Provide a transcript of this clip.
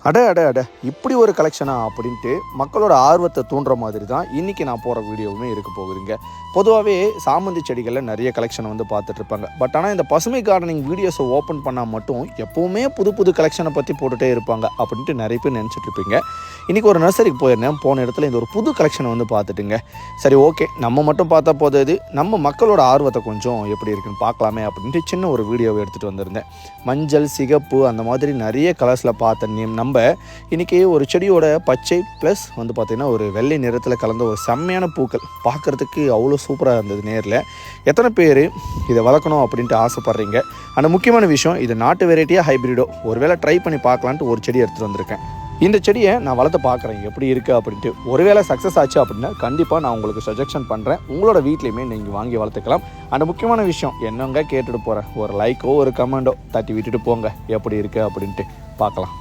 அட அட அட இப்படி ஒரு கலெக்ஷனா அப்படின்ட்டு மக்களோட ஆர்வத்தை தூண்டுற மாதிரி தான் இன்றைக்கி நான் போகிற வீடியோவுமே இருக்க போகுதுங்க. பொதுவாகவே சாமந்தி செடிகளில் நிறைய கலெக்ஷனை வந்து பார்த்துட்ருப்பாங்க. பட் ஆனால் இந்த பசுமை கார்டனிங் வீடியோஸை ஓப்பன் பண்ணால் மட்டும் எப்போவுமே புது புது கலெக்ஷனை பற்றி போட்டுகிட்டே இருப்பாங்க அப்படின்ட்டு நிறைய பேர் நினச்சிட்ருப்பீங்க. இன்றைக்கி ஒரு நர்சரிக்கு போயிருந்தேன். போன இடத்துல இந்த ஒரு புது கலெக்ஷனை வந்து பார்த்துட்டுங்க, சரி ஓகே நம்ம மட்டும் பார்த்தா போதாது, நம்ம மக்களோட ஆர்வத்தை கொஞ்சம் எப்படி இருக்குன்னு பார்க்கலாமே அப்படின்ட்டு சின்ன ஒரு வீடியோவை எடுத்துகிட்டு வந்திருந்தேன். மஞ்சள், சிகப்பு அந்த மாதிரி நிறைய கலர்ஸில் பார்த்த நம்ம இன்றைக்கி ஒரு செடியோட பச்சை ப்ளஸ் வந்து பார்த்திங்கன்னா ஒரு வெள்ளை நிறத்தில் கலந்த ஒரு செம்மையான பூக்கள் பார்க்குறதுக்கு அவ்வளோ சூப்பராக இருந்தது. நேரில் எத்தனை பேர் இதை வளர்க்கணும் அப்படின்ட்டு ஆசைப்பட்றீங்க? அந்த முக்கியமான விஷயம், இது நாட்டு வெரைட்டியாக ஹைப்ரிடோ ஒருவேளை ட்ரை பண்ணி பார்க்கலான்ட்டு ஒரு செடி எடுத்துகிட்டு வந்திருக்கேன். இந்த செடியை நான் வளர்த்து பார்க்குறேன் எப்படி இருக்குது அப்படின்ட்டு. ஒருவேளை சக்ஸஸ் ஆச்சு அப்படின்னா கண்டிப்பாக நான் உங்களுக்கு சஜெக்ஷன் பண்ணுறேன். உங்களோட வீட்லேயுமே நீங்கள் வாங்கி வளர்த்துக்கலாம். அந்த முக்கியமான விஷயம் என்னங்க கேட்டுட்டு போகிறேன், ஒரு லைக்கோ ஒரு கமெண்டோ தட்டி விட்டுட்டு போங்க எப்படி இருக்குது அப்படின்ட்டு பார்க்கலாம்.